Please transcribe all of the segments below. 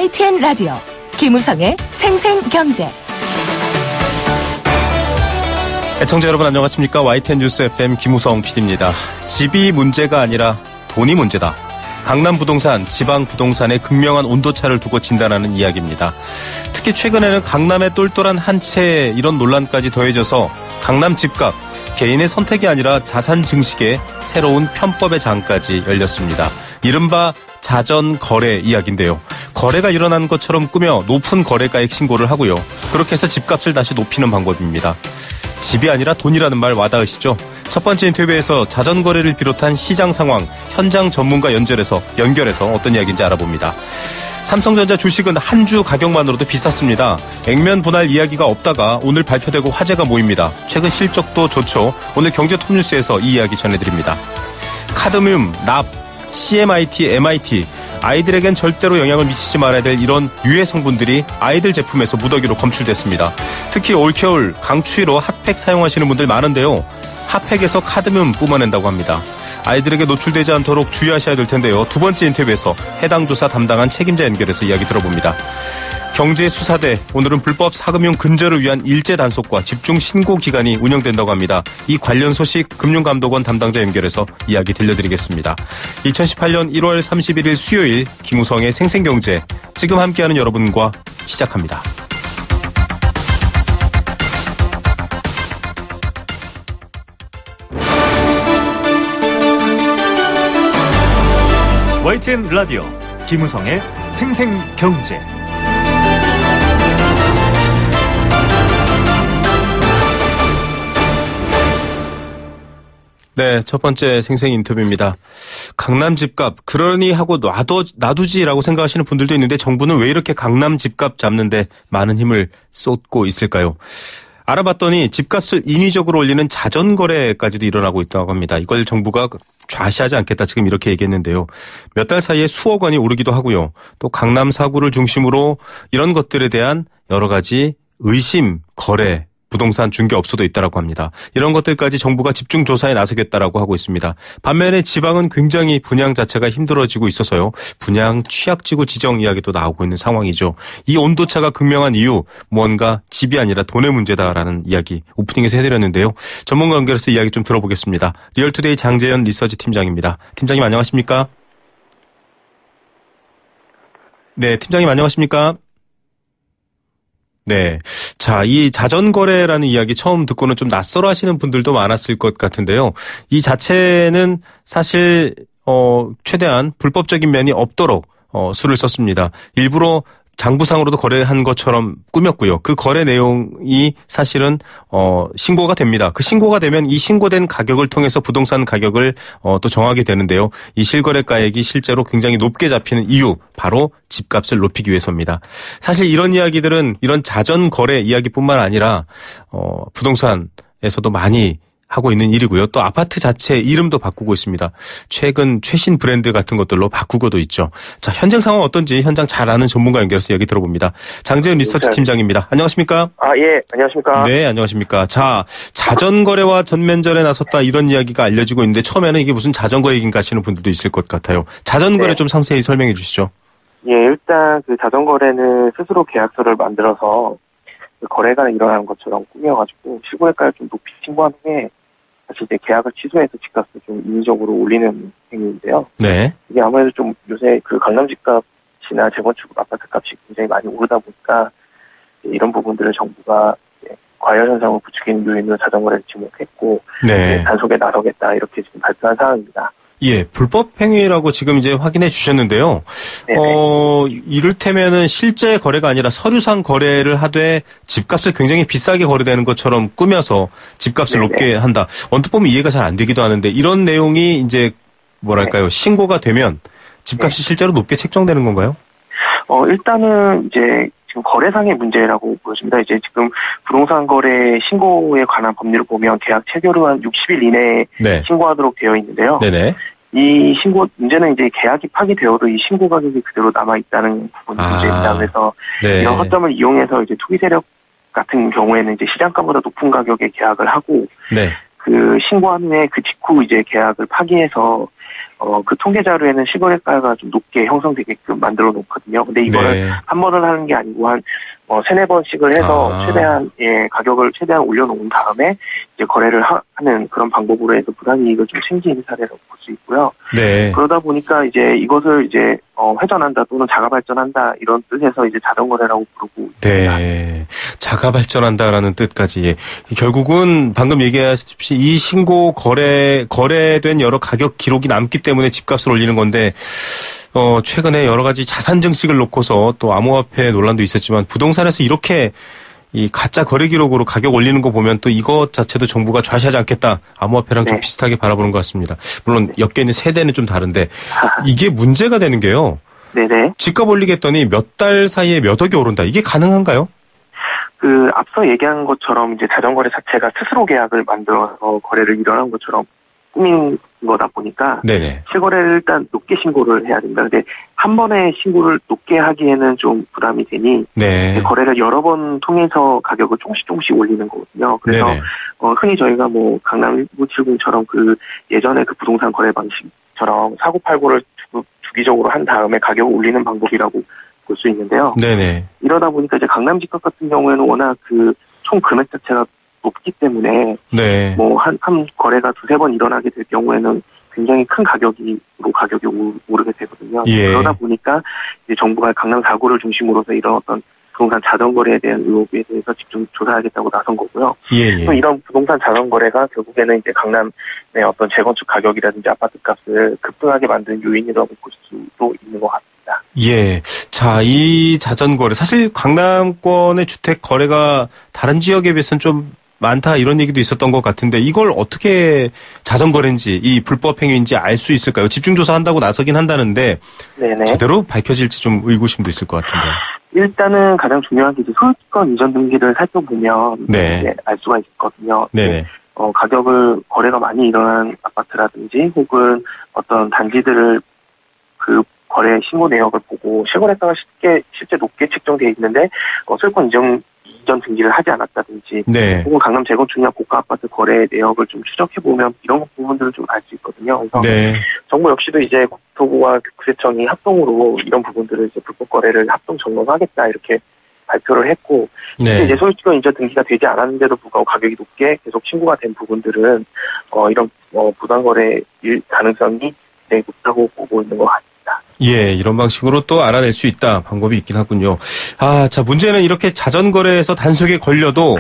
YTN 라디오 김우성의 생생경제. 애청자 여러분 안녕하십니까? YTN 뉴스 FM 김우성 PD입니다. 집이 문제가 아니라 돈이 문제다. 강남 부동산, 지방 부동산의 극명한 온도차를 두고 진단하는 이야기입니다. 특히 최근에는 강남의 똘똘한 한 채 이런 논란까지 더해져서 강남 집값, 개인의 선택이 아니라 자산 증식의 새로운 편법의 장까지 열렸습니다. 이른바 자전거래 이야기인데요. 거래가 일어난 것처럼 꾸며 높은 거래가액 신고를 하고요. 그렇게 해서 집값을 다시 높이는 방법입니다. 집이 아니라 돈이라는 말 와닿으시죠? 첫 번째 인터뷰에서 자전거래를 비롯한 시장 상황, 현장 전문가 연결해서 어떤 이야기인지 알아봅니다. 삼성전자 주식은 한 주 가격만으로도 비쌌습니다. 액면 분할 이야기가 없다가 오늘 발표되고 화제가 모입니다. 최근 실적도 좋죠. 오늘 경제톱뉴스에서 이 이야기 전해드립니다. 카드뮴, 납, CMIT, MIT, 아이들에겐 절대로 영향을 미치지 말아야 될 이런 유해 성분들이 아이들 제품에서 무더기로 검출됐습니다. 특히 올겨울 강추위로 핫팩 사용하시는 분들 많은데요. 핫팩에서 카드뮴 뿜어낸다고 합니다. 아이들에게 노출되지 않도록 주의하셔야 될 텐데요. 두 번째 인터뷰에서 해당 조사 담당한 책임자 연결해서 이야기 들어봅니다. 경제수사대, 오늘은 불법 사금융 근절을 위한 일제 단속과 집중 신고 기간이 운영된다고 합니다. 이 관련 소식 금융감독원 담당자 연결해서 이야기 들려드리겠습니다. 2018년 1월 31일 수요일 김우성의 생생경제, 지금 함께하는 여러분과 시작합니다. YTN 라디오 김우성의 생생경제. 네, 첫 번째 생생 인터뷰입니다. 강남 집값, 그러니 하고 놔두지라고 생각하시는 분들도 있는데 정부는 왜 이렇게 강남 집값 잡는데 많은 힘을 쏟고 있을까요? 알아봤더니 집값을 인위적으로 올리는 자전거래까지도 일어나고 있다고 합니다. 이걸 정부가 좌시하지 않겠다 지금 이렇게 얘기했는데요. 몇 달 사이에 수억 원이 오르기도 하고요. 또 강남 사구를 중심으로 이런 것들에 대한 여러 가지 의심, 거래, 부동산 중개업소도 있다라고 합니다. 이런 것들까지 정부가 집중 조사에 나서겠다라고 하고 있습니다. 반면에 지방은 굉장히 분양 자체가 힘들어지고 있어서요. 분양 취약지구 지정 이야기도 나오고 있는 상황이죠. 이 온도차가 극명한 이유, 무언가 집이 아니라 돈의 문제다라는 이야기 오프닝에서 해드렸는데요. 전문가 연결해서 이야기 좀 들어보겠습니다. 리얼투데이 장재현 리서치 팀장입니다. 팀장님 안녕하십니까? 네, 팀장님 안녕하십니까? 네. 자, 이 자전거래라는 이야기 처음 듣고는 좀 낯설어 하시는 분들도 많았을 것 같은데요. 이 자체는 사실, 최대한 불법적인 면이 없도록, 수를 썼습니다. 일부러 장부상으로도 거래한 것처럼 꾸몄고요. 그 거래 내용이 사실은 신고가 됩니다. 그 신고가 되면 이 신고된 가격을 통해서 부동산 가격을 또 정하게 되는데요. 이 실거래가액이 실제로 굉장히 높게 잡히는 이유, 바로 집값을 높이기 위해서입니다. 사실 이런 이야기들은 이런 자전거래 이야기뿐만 아니라 부동산에서도 많이 하고 있는 일이고요. 또 아파트 자체 이름도 바꾸고 있습니다. 최근 최신 브랜드 같은 것들로 바꾸고도 있죠. 자, 현장 상황 어떤지 현장 잘 아는 전문가 연결해서 이야기 들어봅니다. 장재현 리서치 팀장입니다. 안녕하십니까? 예, 안녕하십니까? 네, 안녕하십니까? 자, 자전거래와 전면전에 나섰다 이런 이야기가 알려지고 있는데 처음에는 이게 무슨 자전거 얘기인가 하시는 분들도 있을 것 같아요. 자전거래 좀 상세히 설명해 주시죠. 예, 일단 그 자전거래는 스스로 계약서를 만들어서 그 거래가 일어나는 것처럼 꾸며가지고 실거래가를 좀 높이 신고하는 게 사실 이제 계약을 취소해서 집값을 좀 인위적으로 올리는 행위인데요. 네. 이게 아무래도 좀 요새 그 강남 집값이나 재건축 아파트 값이 굉장히 많이 오르다 보니까 이런 부분들을 정부가 과열 현상을 부추기는 요인으로 자전거래를 지목했고 네. 단속에 나서겠다 이렇게 지금 발표한 상황입니다. 예, 불법 행위라고 지금 이제 확인해 주셨는데요. 이를테면은 실제 거래가 아니라 서류상 거래를 하되 집값을 굉장히 비싸게 거래되는 것처럼 꾸며서 집값을 높게 한다. 언뜻 보면 이해가 잘 안 되기도 하는데 이런 내용이 이제 뭐랄까요? 신고가 되면 집값이 실제로 높게 책정되는 건가요? 일단은 이제 지금 거래상의 문제라고 보여집니다. 이제 지금 부동산 거래 신고에 관한 법률을 보면 계약 체결 후 한 60일 이내에 신고하도록 되어 있는데요. 네네. 이 신고 문제는 이제 계약이 파기되어도 이 신고 가격이 그대로 남아 있다는 부분이 문제입니다. 그래서 이런 허점을 이용해서 이제 투기 세력 같은 경우에는 이제 시장가보다 높은 가격에 계약을 하고 그 신고한 후에 그 직후 이제 계약을 파기해서 그 통계 자료에는 시거래가가 좀 높게 형성되게끔 만들어 놓거든요. 근데 이거를 한 번은 하는 게 아니고 한 세네 번씩을 해서 최대한 가격을 최대한 올려놓은 다음에 이제 거래를 하는 그런 방법으로 해서 부당이익을 좀 챙기는 사례를 볼 수 있고요. 네. 그러다 보니까 이제 이것을 이제 회전한다 또는 자가 발전한다 이런 뜻에서 이제 자전거래라고 부르고 있습니다. 네. 자가 발전한다라는 뜻까지. 결국은 방금 얘기하셨듯이 이 신고 거래된 여러 가격 기록이 남기 때문에 집값을 올리는 건데 최근에 여러 가지 자산 증식을 놓고서 또 암호화폐 논란도 있었지만 부동산에서 이렇게 이 가짜 거래 기록으로 가격 올리는 거 보면 또 이것 자체도 정부가 좌시하지 않겠다. 암호화폐랑 좀 비슷하게 바라보는 것 같습니다. 물론 엮여 있는 세대는 좀 다른데 이게 문제가 되는 게요. 네네. 집값 올리겠더니 몇 달 사이에 몇 억이 오른다. 이게 가능한가요? 앞서 얘기한 것처럼 이제 자전거래 자체가 스스로 계약을 만들어서 거래를 일어난 것처럼 꾸민 거다 보니까 네네. 실거래를 일단 높게 신고를 해야 됩니다. 근데 한 번에 신고를 높게 하기에는 좀 부담이 되니 네. 거래를 여러 번 통해서 가격을 조금씩 올리는 거거든요. 그래서 흔히 저희가 뭐 강남 1970처럼 그 예전에 그 부동산 거래 방식처럼 사고팔고를 주기적으로 한 다음에 가격을 올리는 방법이라고 볼 수 있는데요. 네네. 이러다 보니까 이제 강남 집값 같은 경우에는 워낙 그 총 금액 자체가 높기 때문에 뭐 한 거래가 두세 번 일어나게 될 경우에는 굉장히 큰 가격이 오르게 되거든요. 그러다 보니까 이제 정부가 강남 4구를 중심으로서 이런 어떤 부동산 자전거래에 대한 의혹에 대해서 집중 조사하겠다고 나선 거고요. 또 이런 부동산 자전거래가 결국에는 이제 강남의 어떤 재건축 가격이라든지 아파트 값을 급등하게 만드는 요인이라고 볼 수도 있는 것 같습니다. 자, 이 자전거래 사실 강남권의 주택 거래가 다른 지역에 비해서는 좀 많다 이런 얘기도 있었던 것 같은데 이걸 어떻게 자전거래인지 이 불법 행위인지 알 수 있을까요? 집중조사한다고 나서긴 한다는데 제대로 밝혀질지 좀 의구심도 있을 것 같은데. 일단은 가장 중요한 게 이제 소유권 이전 등기를 살펴보면 이제 알 수가 있거든요. 가격을 거래가 많이 일어난 아파트라든지 혹은 어떤 단지들을 그 거래 신고 내역을 보고 실거래가가 실제 높게 측정되어 있는데 소유권 이전 등기를 하지 않았다든지 혹은 강남 재건축이나 고가 아파트 거래 내역을 좀 추적해보면 이런 부분들을 좀 알 수 있거든요. 그래서 정부 역시도 이제 국토부와 국세청이 합동으로 이런 부분들을 이제 불법 거래를 합동 점검하겠다 이렇게 발표를 했고 이제 소유권 이전 등기가 되지 않았는데도 불구하고 가격이 높게 계속 신고가 된 부분들은 이런 부당 거래일 가능성이 굉장히 높다고 보고 있는 것 같습니다. 이런 방식으로 또 알아낼 수 있다. 방법이 있긴 하군요. 자, 문제는 이렇게 자전거래에서 단속에 걸려도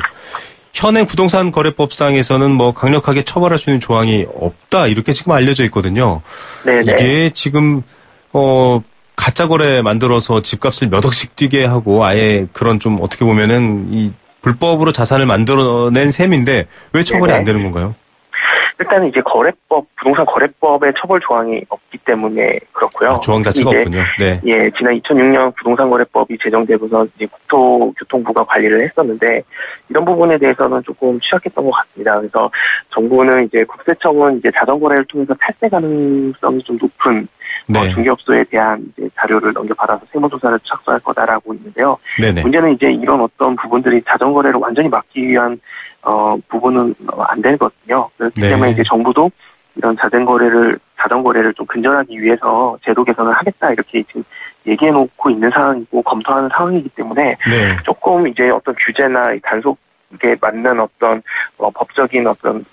현행 부동산 거래법상에서는 뭐 강력하게 처벌할 수 있는 조항이 없다. 이렇게 지금 알려져 있거든요. 이게 지금, 가짜 거래 만들어서 집값을 몇 억씩 뛰게 하고 아예 그런 좀 어떻게 보면은 이 불법으로 자산을 만들어낸 셈인데 왜 처벌이 안 되는 건가요? 일단은 이제 부동산 거래법에 처벌 조항이 없기 때문에 그렇고요. 조항 자체가 없군요. 지난 2006년 부동산 거래법이 제정되고서 이제 국토교통부가 관리를 했었는데 이런 부분에 대해서는 조금 취약했던 것 같습니다. 그래서 정부는 이제 국세청은 이제 자전거래를 통해서 탈세 가능성이 좀 높은 중개업소에 대한 이제 자료를 넘겨받아서 세무조사를 착수할 거다라고 있는데요. 문제는 이제 이런 어떤 부분들이 자전거래를 완전히 막기 위한 부분은 안 되거든요. 그렇기 때문에 이제 정부도 이런 자전거래를 좀 근절하기 위해서 제도 개선을 하겠다 이렇게 지금 얘기해 놓고 있는 상황이고 검토하는 상황이기 때문에 조금 이제 어떤 규제나 단속에 맞는 어떤 법적인 어떤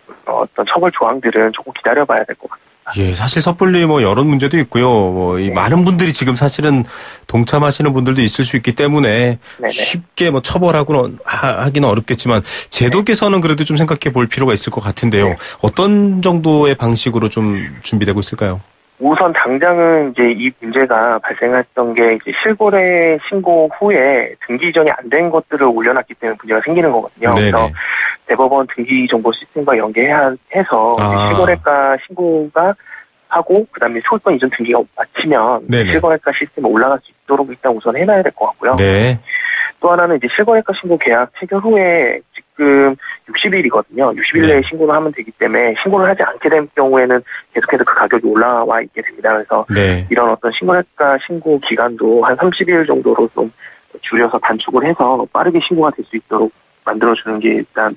처벌 조항들은 조금 기다려봐야 될 것 같습니다. 사실 섣불리 뭐 여론 문제도 있고요. 많은 분들이 지금 사실은 동참하시는 분들도 있을 수 있기 때문에 쉽게 뭐 하기는 어렵겠지만 제도 개선은 그래도 좀 생각해 볼 필요가 있을 것 같은데요. 어떤 정도의 방식으로 좀 준비되고 있을까요? 우선 당장은 이제 이 문제가 발생했던 게 이제 실거래 신고 후에 등기 이전이 안 된 것들을 올려놨기 때문에 문제가 생기는 거거든요. 그래서 대법원 등기 정보 시스템과 연계해서 실거래가 신고가 하고 그다음에 소유권 이전 등기가 마치면 실거래가 시스템에 올라갈 수 있도록 일단 우선 해놔야 될 것 같고요. 또 하나는 이제 실거래가 신고 계약 체결 후에 지금 60일이거든요. 60일 내에 신고를 하면 되기 때문에 신고를 하지 않게 된 경우에는 계속해서 그 가격이 올라와 있게 됩니다. 그래서 이런 어떤 실거래가 신고 기간도 한 30일 정도로 좀 줄여서 단축을 해서 빠르게 신고가 될 수 있도록 만들어주는 게 일단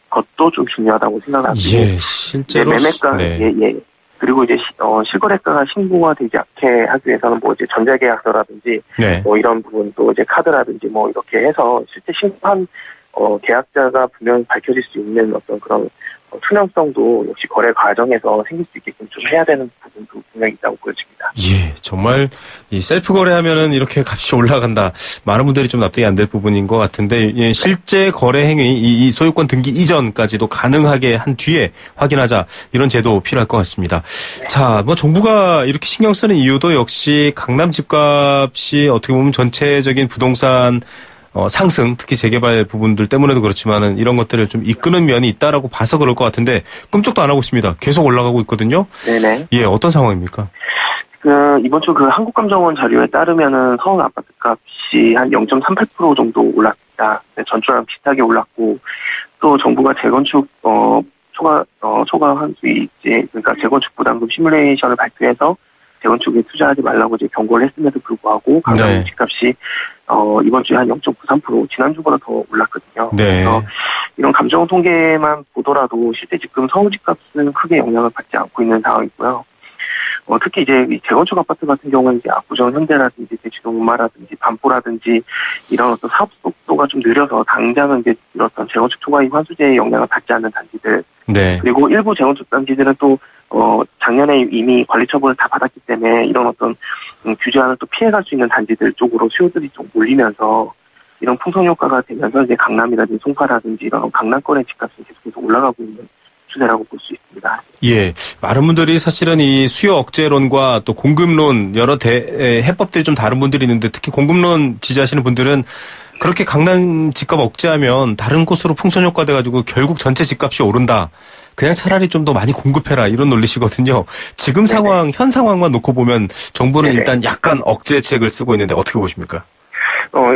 그것도 좀 중요하다고 생각합니다. 실제로 매매가 그리고 이제 실거래가가 신고가 되지 않게 하기 위해서는 뭐 이제 전자계약서라든지 네. 뭐 이런 부분 또 이제 카드라든지 뭐 이렇게 해서 실제 신고한 계약자가 분명히 밝혀질 수 있는 어떤 그런 투명성도 역시 거래 과정에서 생길 수 있게끔 좀 해야 되는 부분도 분명히 있다고 보여집니다. 예, 정말 이 셀프 거래하면은 이렇게 값이 올라간다. 많은 분들이 좀 납득이 안 될 부분인 것 같은데 예, 실제 거래 행위 이 소유권 등기 이전까지도 가능하게 한 뒤에 확인하자 이런 제도 필요할 것 같습니다. 자, 뭐 정부가 이렇게 신경 쓰는 이유도 역시 강남 집값이 어떻게 보면 전체적인 부동산 상승, 특히 재개발 부분들 때문에도 그렇지만은 이런 것들을 좀 이끄는 면이 있다라고 봐서 그럴 것 같은데 끔찍도 안 하고 있습니다. 계속 올라가고 있거든요. 네네. 예, 어떤 상황입니까? 이번 주 한국감정원 자료에 따르면은 서울 아파트 값이 한 0.38% 정도 올랐습니다. 전주랑 비슷하게 올랐고, 또 정부가 재건축, 초과 환수익, 그러니까 재건축 부담금 시뮬레이션을 발표해서 재건축에 투자하지 말라고 이제 경고를 했음에도 불구하고, 강남 집값이, 이번 주에 한 0.93%, 지난주보다 더 올랐거든요. 네. 그래서 이런 감정원 통계만 보더라도 실제 지금 서울 집값은 크게 영향을 받지 않고 있는 상황이고요. 특히 이제 재건축 아파트 같은 경우는 이제 압구정 현대라든지 대치동 음마라든지 반포라든지 이런 어떤 사업 속도가 좀 느려서 당장은 이제 이런 재건축 초과이익 환수제의 영향을 받지 않는 단지들. 네. 그리고 일부 재건축 단지들은 또 작년에 이미 관리 처분을 다 받았기 때문에 이런 어떤 규제안을 또 피해갈 수 있는 단지들 쪽으로 수요들이 좀 몰리면서 이런 풍선 효과가 되면서 이제 강남이라든지 송파라든지 이런 강남권의 집값이 계속해서 올라가고 있는 추세라고 볼 수 있습니다. 예, 많은 분들이 사실은 이 수요 억제론과 또 공급론 여러 해법들이 좀 다른 분들이 있는데 특히 공급론 지지하시는 분들은 그렇게 강남 집값 억제하면 다른 곳으로 풍선 효과 돼가지고 결국 전체 집값이 오른다. 그냥 차라리 좀 더 많이 공급해라 이런 논리시거든요. 지금 상황, 현 상황만 놓고 보면 정부는 일단 약간 억제책을 쓰고 있는데 어떻게 보십니까?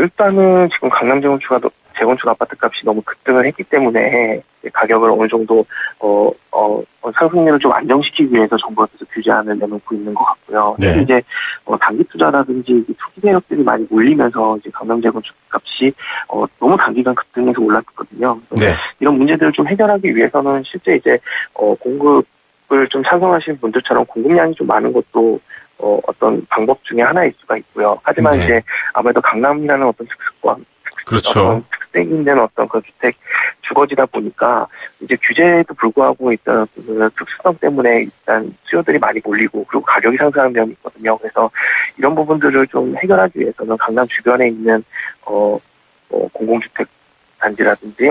일단은 지금 강남 재건축 아파트 값이 너무 급등을 했기 때문에 가격을 어느 정도 상승률을 좀 안정시키기 위해서 정부가 계속 규제안을 내놓고 있는 것 같고요. 네. 이제 단기 투자라든지 투기 세력들이 많이 몰리면서 이제 강남 재건축 값이 너무 단기간 급등해서 올랐거든요. 네. 이런 문제들을 좀 해결하기 위해서는 실제 이제 공급을 좀 찬성하시는 분들처럼 공급량이 좀 많은 것도 어떤 방법 중에 하나일 수가 있고요. 하지만 이제 아무래도 강남이라는 어떤 특수권, 그렇죠. 특색 있는 어떤 그 주택 주거지다 보니까 이제 규제에도 불구하고 일단 그 특수성 때문에 일단 수요들이 많이 몰리고 그리고 가격이 상승하는 면이 있거든요. 그래서 이런 부분들을 좀 해결하기 위해서는 강남 주변에 있는 공공주택 단지라든지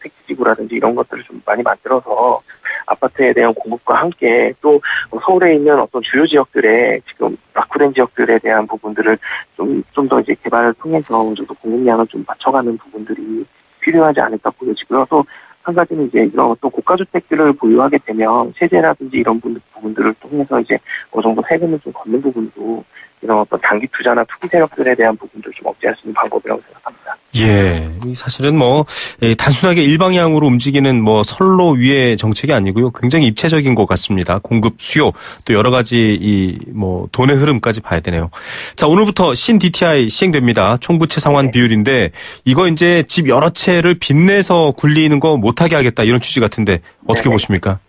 택지지구라든지 이런 것들을 좀 많이 만들어서 아파트에 대한 공급과 함께 또 서울에 있는 어떤 주요 지역들에 지금 낙후된 지역들에 대한 부분들을 좀 더 이제 개발을 통해서 어느 정도 공급량을 좀 맞춰가는 부분들이 필요하지 않을까 보여지고요. 또 한 가지는 이제 이런 어떤 고가주택들을 보유하게 되면 세제라든지 이런 부분들을 통해서 이제 어느 정도 세금을 좀 걷는 부분도 이런 어떤 단기 투자나 투기 세력들에 대한 부분들을 좀 억제할 수 있는 방법이라고 생각합니다. 예, 사실은 단순하게 일방향으로 움직이는 선로 위의 정책이 아니고요. 굉장히 입체적인 것 같습니다. 공급, 수요, 또 여러 가지 돈의 흐름까지 봐야 되네요. 자, 오늘부터 신 DTI 시행됩니다. 총부채 상환 비율인데 이거 이제 집 여러 채를 빚내서 굴리는 거 못하게 하겠다 이런 취지 같은데 어떻게 보십니까?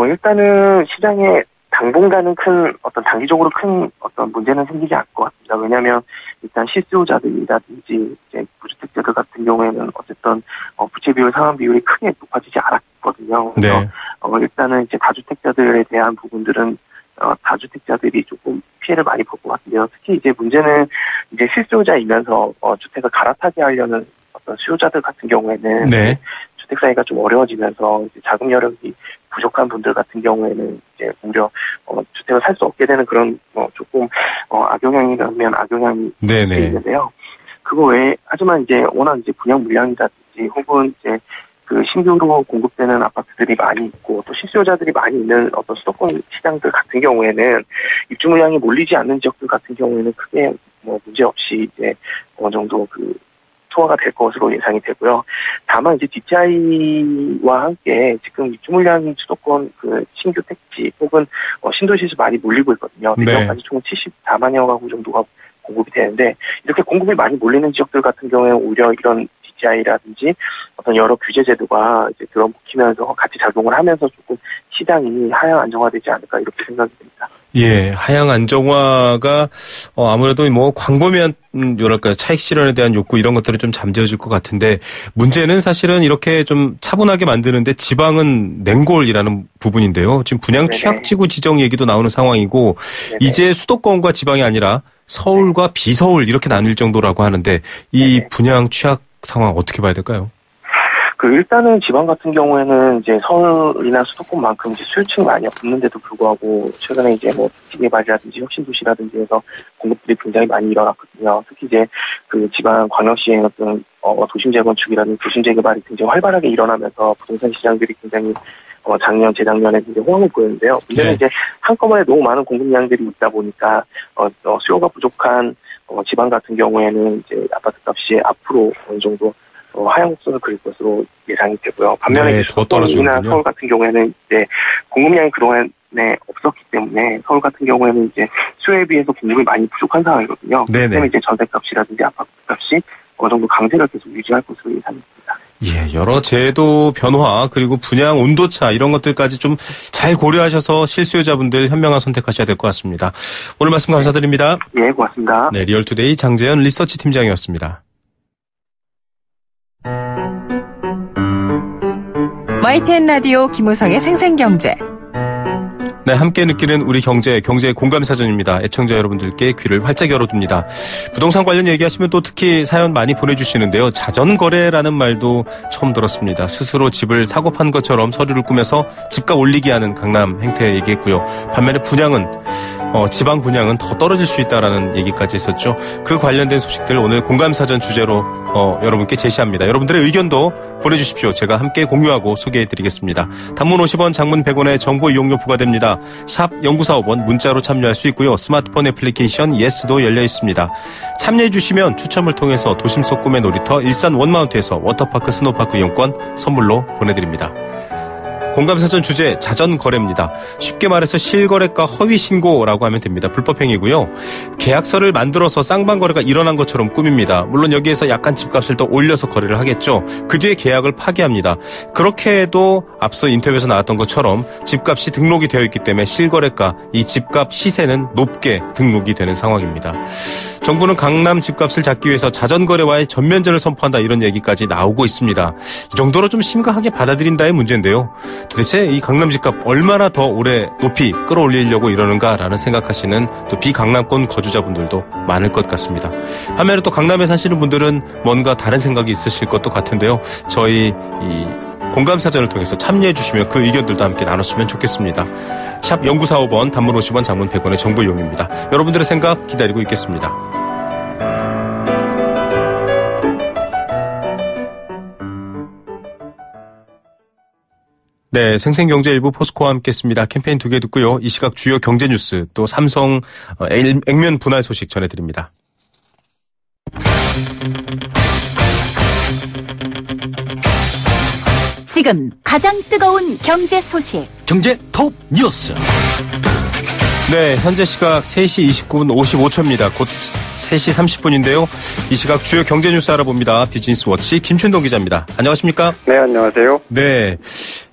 일단은 시장에 당분간은 단기적으로 큰 어떤 문제는 생기지 않을 것 같습니다. 왜냐하면 일단 실수요자들이라든지 이제 무주택자들 같은 경우에는 어쨌든 부채 비율, 상환 비율이 크게 높아지지 않았거든요. 그래서 네. 일단은 이제 다주택자들에 대한 부분들은 다주택자들이 조금 피해를 많이 볼 것 같은데요. 특히 이제 문제는 이제 실수요자이면서 주택을 갈아타게 하려는 어떤 수요자들 같은 경우에는 네. 주택 사기가 좀 어려워지면서 이제 자금 여력이 부족한 분들 같은 경우에는 이제 오히려 주택을 살 수 없게 되는 그런 조금 악영향이라면 악영향이 있는데요. 그거 외에 하지만 이제 워낙 이제 분양 물량이라든지 혹은 이제 그 신규로 공급되는 아파트들이 많이 있고 또 실수요자들이 많이 있는 어떤 수도권 시장들 같은 경우에는 입주 물량이 몰리지 않는 지역들 같은 경우에는 크게 문제 없이 이제 어느 정도 소화가 될 것으로 예상이 되고요. 다만 이제 DTI와 함께 지금 입주 물량이 수도권 신규 택지 혹은 신도시에서 많이 몰리고 있거든요. 내년까지 총 74만여 가구 정도가 공급이 되는데 이렇게 공급이 많이 몰리는 지역들 같은 경우에 오히려 이런 FDI라든지 어떤 여러 규제 제도가 이제 들어붙이면서 같이 작용을 하면서 조금 시장이 하향 안정화되지 않을까 이렇게 생각이 됩니다. 예, 하향 안정화가 아무래도 뭐 광범위한 뭐랄까요 차익 실현에 대한 욕구 이런 것들은 좀 잠재워질 것 같은데 문제는 사실은 이렇게 좀 차분하게 만드는데 지방은 냉골이라는 부분인데요. 지금 분양 취약지구 지정 얘기도 나오는 상황이고 네네. 이제 수도권과 지방이 아니라 서울과 비서울 이렇게 나뉠 정도라고 하는데 이 네네. 분양 취약 상황 어떻게 봐야 될까요? 일단은 지방 같은 경우에는 이제 서울이나 수도권만큼 이제 수요층이 많이 없는데도 불구하고 최근에 이제 뭐 기계발이라든지 혁신도시라든지 해서 공급들이 굉장히 많이 일어났거든요. 특히 이제 그 지방 광역시의 어떤 도심 재건축이라든지 도심 재개발이 굉장히 활발하게 일어나면서 부동산 시장들이 굉장히 작년, 재작년에 굉장히 호황을 보였는데요. 문제는 네. 이제 한꺼번에 너무 많은 공급량들이 있다 보니까 수요가 부족한 지방 같은 경우에는 이제 아파트 값이 앞으로 어느 정도 하향 곡선을 그릴 것으로 예상이 되고요. 반면에 네, 더 떨어지는군요. 수도권이나 서울 같은 경우에는 이제 공급량이 그동안에 없었기 때문에 서울 같은 경우에는 이제 수요에 비해서 공급이 많이 부족한 상황이거든요. 네네. 그렇기 때문에 이제 전세값이라든지 아파트값이 어느 정도 강세를 계속 유지할 것으로 예상됩니다. 예, 여러 제도 변화 그리고 분양 온도차 이런 것들까지 좀 잘 고려하셔서 실수요자분들 현명한 선택하셔야 될 것 같습니다. 오늘 말씀 감사드립니다. 예, 고맙습니다. 네, 리얼투데이 장재현 리서치 팀장이었습니다. YTN 라디오 김우성의 생생경제. 네, 함께 느끼는 우리 경제의 공감사전입니다. 애청자 여러분들께 귀를 활짝 열어둡니다. 부동산 관련 얘기하시면 또 특히 사연 많이 보내주시는데요. 자전거래라는 말도 처음 들었습니다. 스스로 집을 사고 판 것처럼 서류를 꾸며서 집값 올리게 하는 강남 행태 얘기했고요. 반면에 지방 분양은 더 떨어질 수 있다라는 얘기까지 있었죠. 그 관련된 소식들 오늘 공감사전 주제로 여러분께 제시합니다. 여러분들의 의견도 보내주십시오. 제가 함께 공유하고 소개해드리겠습니다. 단문 50원, 장문 100원의 정보 이용료 부과됩니다. 샵 0945번 문자로 참여할 수 있고요. 스마트폰 애플리케이션 예스도 열려 있습니다. 참여해주시면 추첨을 통해서 도심 속 꿈의 놀이터 일산 원마운트에서 워터파크 스노파크 이용권 선물로 보내드립니다. 공감사전 주제 자전거래입니다. 쉽게 말해서 실거래가 허위신고라고 하면 됩니다. 불법행위고요. 계약서를 만들어서 쌍방거래가 일어난 것처럼 꾸밉니다. 물론 여기에서 약간 집값을 더 올려서 거래를 하겠죠. 그 뒤에 계약을 파기합니다. 그렇게 해도 앞서 인터뷰에서 나왔던 것처럼 집값이 등록이 되어 있기 때문에 실거래가 이 집값 시세는 높게 등록이 되는 상황입니다. 정부는 강남 집값을 잡기 위해서 자전거래와의 전면전을 선포한다 이런 얘기까지 나오고 있습니다. 이 정도로 좀 심각하게 받아들인다의 문제인데요. 도대체 이 강남 집값 얼마나 더 오래 높이 끌어올리려고 이러는가라는 생각하시는 또 비강남권 거주자분들도 많을 것 같습니다. 반면에 또 강남에 사시는 분들은 뭔가 다른 생각이 있으실 것도 같은데요. 저희 이 공감사전을 통해서 참여해 주시면 그 의견들도 함께 나눴으면 좋겠습니다. 샵 0945번 단문 50원 장문 100원의 정보 이용입니다. 여러분들의 생각 기다리고 있겠습니다. 네, 생생경제 일부 포스코와 함께했습니다. 캠페인 2개 듣고요. 이 시각 주요 경제 뉴스 또 삼성 액면 분할 소식 전해드립니다. 지금 가장 뜨거운 경제 소식. 경제 톱 뉴스. 네, 현재 시각 3시 29분 55초입니다. 곧 3시 30분인데요. 이 시각 주요 경제 뉴스 알아봅니다. 비즈니스워치 김춘동 기자입니다. 안녕하십니까? 네, 안녕하세요. 네,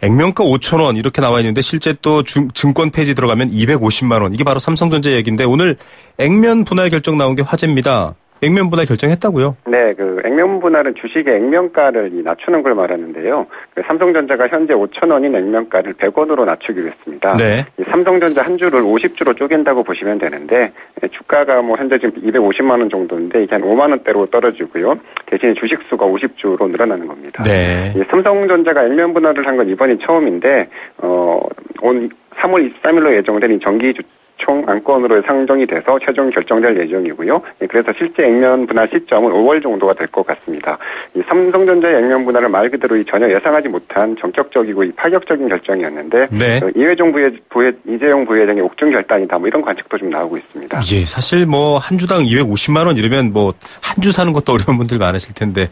액면가 5,000원 이렇게 나와 있는데 실제 또 증권 폐지 들어가면 250만 원. 이게 바로 삼성전자 얘기인데 오늘 액면 분할 결정 나온 게 화제입니다. 액면 분할 결정했다고요? 네, 그 액면 분할은 주식의 액면가를 낮추는 걸 말하는데요. 삼성전자가 현재 5,000원인 액면가를 100원으로 낮추기로 했습니다. 네. 이 삼성전자 한 주를 50주로 쪼갠다고 보시면 되는데 주가가 뭐 현재 지금 250만 원 정도인데 이게 한 5만 원대로 떨어지고요. 대신에 주식 수가 50주로 늘어나는 겁니다. 네. 이 삼성전자가 액면 분할을 한 건 이번이 처음인데 온 3월 23일로 예정된 이 정기 총 안건으로 상정이 돼서 최종 결정될 예정이고요. 그래서 실제 액면 분할 시점은 5월 정도가 될 것 같습니다. 이 삼성전자의 액면 분할은 말 그대로 전혀 예상하지 못한 전격적이고 파격적인 결정이었는데 네. 이재용 부회장의 옥중 결단이다 뭐 이런 관측도 좀 나오고 있습니다. 예, 사실 뭐 한 주당 250만 원 이러면 뭐 한 주 사는 것도 어려운 분들 많으실 텐데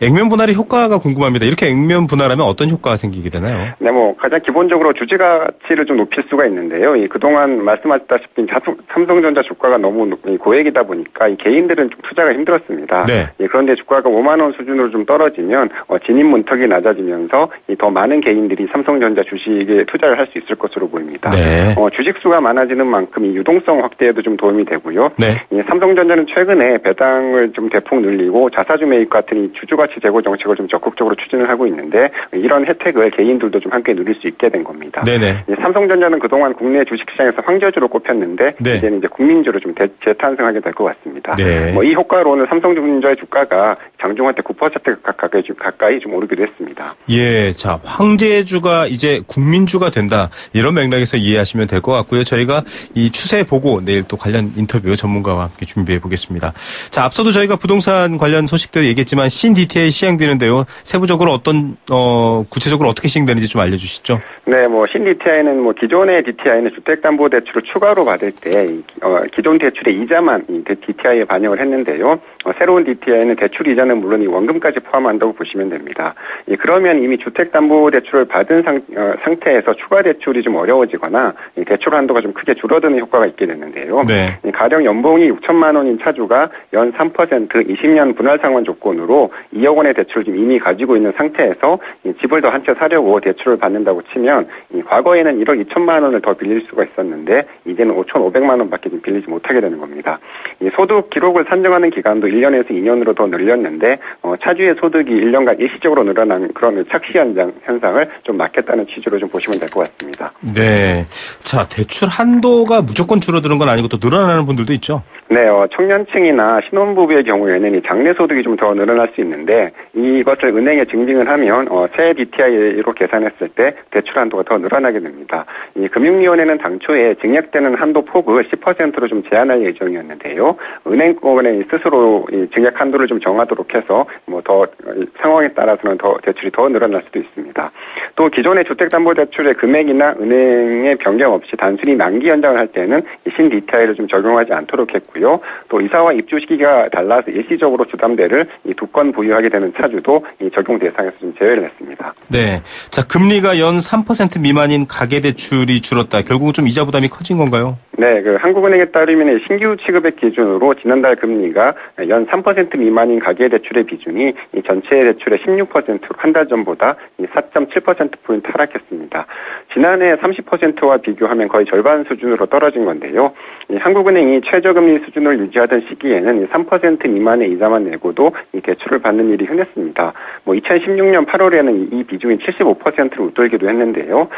액면 분할의 효과가 궁금합니다. 이렇게 액면 분할하면 어떤 효과가 생기게 되나요? 네, 뭐 가장 기본적으로 주식 가치를 좀 높일 수가 있는데요. 그동안 말씀하신 말씀하셨다시피 삼성전자 주가가 너무 고액이다 보니까 이 개인들은 좀 투자가 힘들었습니다. 네. 예, 그런데 주가가 5만 원 수준으로 좀 떨어지면 진입 문턱이 낮아지면서 더 많은 개인들이 삼성전자 주식에 투자를 할 수 있을 것으로 보입니다. 네. 주식 수가 많아지는 만큼 이 유동성 확대에도 좀 도움이 되고요. 네. 삼성전자는 최근에 배당을 좀 대폭 늘리고 자사주 매입 같은 이 주주가치 제고 정책을 좀 적극적으로 추진을 하고 있는데 이런 혜택을 개인들도 좀 함께 누릴 수 있게 된 겁니다. 네네. 삼성전자는 그동안 국내 주식시장에서 황제주로 꼽혔는데 네. 이제는 이제 국민주로 좀 재탄생하게 될 것 같습니다. 네. 이 효과로 오늘 삼성전자의 주가가 장중한 때 9% 가까이 좀 오르기도 했습니다. 예, 자 황제주가 이제 국민주가 된다 이런 맥락에서 이해하시면 될 것 같고요. 저희가 이 추세 보고 내일 또 관련 인터뷰 전문가와 함께 준비해 보겠습니다. 자 앞서도 저희가 부동산 관련 소식들 얘기했지만 신DTI 시행되는데요. 세부적으로 구체적으로 어떻게 시행되는지 좀 알려주시죠. 네, 신DTI는 기존의 DTI는 주택담보대출을 추가로 받을 때 기존 대출의 이자만 이 DTI에 반영을 했는데요. 새로운 DTI는 대출 이자는 물론 이 원금까지 포함한다고 보시면 됩니다. 그러면 이미 주택담보대출을 받은 상태에서 추가 대출이 좀 어려워지거나 이 대출 한도가 좀 크게 줄어드는 효과가 있게 되는데요. 네. 가령 연봉이 6천만 원인 차주가 연 3% 20년 분할 상환 조건으로 2억 원의 대출을 지금 이미 가지고 있는 상태에서 집을 더 한 채 사려고 대출을 받는다고 치면 과거에는 1억 2천만 원을 더 빌릴 수가 있었는데 이제는 5,500만 원밖에 빌리지 못하게 되는 겁니다. 소득 기록을 산정하는 기간도 1년에서 2년으로 더 늘렸는데 차주의 소득이 1년간 일시적으로 늘어난 그런 착시 현상을 좀 막겠다는 취지로 좀 보시면 될 것 같습니다. 네. 자, 대출 한도가 무조건 줄어드는 건 아니고 또 늘어나는 분들도 있죠? 네, 청년층이나 신혼부부의 경우에는 이 장래 소득이 좀 더 늘어날 수 있는데 이것을 은행에 증빙을 하면 새 DTI로 계산했을 때 대출 한도가 더 늘어나게 됩니다. 이 금융위원회는 당초에 증액되는 한도 폭을 10%로 좀 제한할 예정이었는데요. 은행권에 스스로 이 증액 한도를 좀 정하도록 해서 더 상황에 따라서는 더 대출이 더 늘어날 수도 있습니다. 또 기존의 주택담보대출의 금액이나 은행의 변경 없이 단순히 만기 연장을 할 때는 신 DTI를 좀 적용하지 않도록 했고요. 또 이사와 입주 시기가 달라서 일시적으로 주담대를 이 2건 보유하게 되는 차주도 이 적용 대상에서 좀 제외를 했습니다. 네. 자, 금리가 연 3% 미만인 가계대출이 줄었다. 결국은 좀 이자 부담이 커진 건가요? 네, 한국은행에 따르면 신규 취급액 기준으로 지난달 금리가 연 3% 미만인 가계대출의 비중이 이 전체 대출의 16%로 한 달 전보다 4.7%포인트 하락했습니다. 지난해 30%와 비교하면 거의 절반 수준으로 떨어진 건데요. 한국은행이 최저금리 수준을 유지하던 시기에는 3% 미만의 이자만 내고도 이 대출을 받는 일이 흔했습니다. 2016년 8월에는 이 비중이 75%를 웃돌기도 했는데요.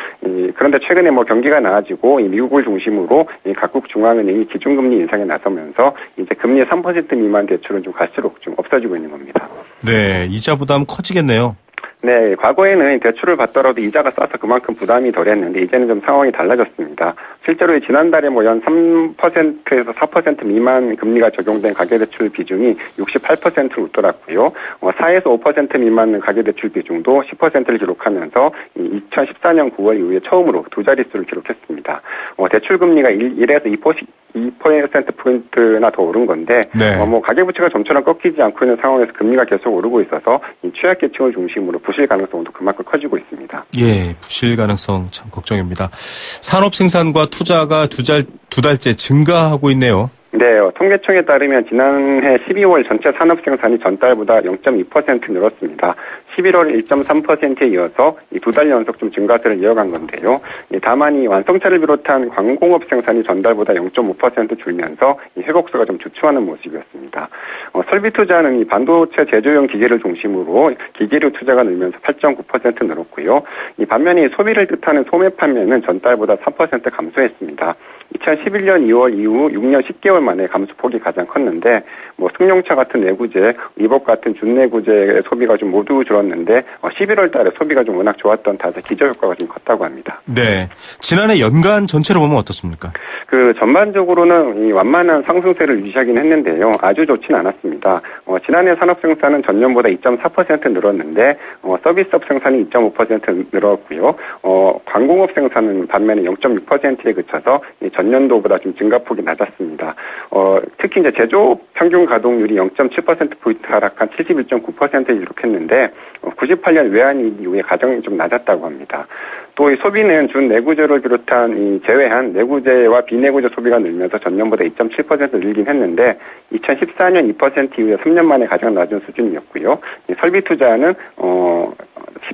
그런데 최근에 경기가 나아지고 미국을 중심으로 각국 중앙은행이 기준금리 인상에 나서면서 이제 금리 3% 미만 대출은 좀 갈수록 좀 없어지고 있는 겁니다. 네, 이자 부담 커지겠네요. 네, 과거에는 대출을 받더라도 이자가 싸서 그만큼 부담이 덜했는데 이제는 좀 상황이 달라졌습니다. 실제로 지난달에 연 3%에서 4% 미만 금리가 적용된 가계대출 비중이 68%를 웃돌았고요. 4에서 5% 미만 가계대출 비중도 10%를 기록하면서 2014년 9월 이후에 처음으로 두 자릿수를 기록했습니다. 대출 금리가 1에서 2%포인트나 더 오른 건데 네. 가계부채가 좀처럼 꺾이지 않고 있는 상황에서 금리가 계속 오르고 있어서 이 취약계층을 중심으로 부실 가능성도 그만큼 커지고 있습니다. 예, 부실 가능성 참 걱정입니다. 산업 생산과 투자가 두 달째 증가하고 있네요. 네, 통계청에 따르면 지난해 12월 전체 산업 생산이 전달보다 0.2% 늘었습니다. 11월 1.3%에 이어서 이 두 달 연속 좀 증가세를 이어간 건데요. 다만 이 완성차를 비롯한 광공업 생산이 전달보다 0.5% 줄면서 이 회복세가 좀 주춤하는 모습이었습니다. 설비 투자는 이 반도체 제조용 기계를 중심으로 기계류 투자가 늘면서 8.9% 늘었고요. 이 반면에 소비를 뜻하는 소매 판매는 전달보다 3% 감소했습니다. 2011년 2월 이후 6년 10개월 만에 감소폭이 가장 컸는데 승용차 같은 내구재, 리복 같은 준내구재의 소비가 좀 모두 줄었는데 11월 달에 소비가 좀 워낙 좋았던 탓에 기저효과가 좀 컸다고 합니다. 네. 지난해 연간 전체로 보면 어떻습니까? 전반적으로는 이 완만한 상승세를 유지하긴 했는데요. 아주 좋지는 않았습니다. 지난해 산업 생산은 전년보다 2.4% 늘었는데 서비스업 생산이 2.5% 늘었고요. 광공업 생산은 반면에 0.6%에 그쳐서 전년도보다 좀 증가폭이 낮았습니다. 특히 이제 제조업 평균 가동률이 0.7%포인트 하락한 71.9%를 기록했는데 98년 외환위기 이후에 가장 좀 낮았다고 합니다. 또 이 소비는 준내구재를 비롯한 제외한 내구재와 비내구재 소비가 늘면서 전년보다 2.7% 늘긴 했는데 2014년 2% 이후에 3년 만에 가장 낮은 수준이었고요. 설비 투자는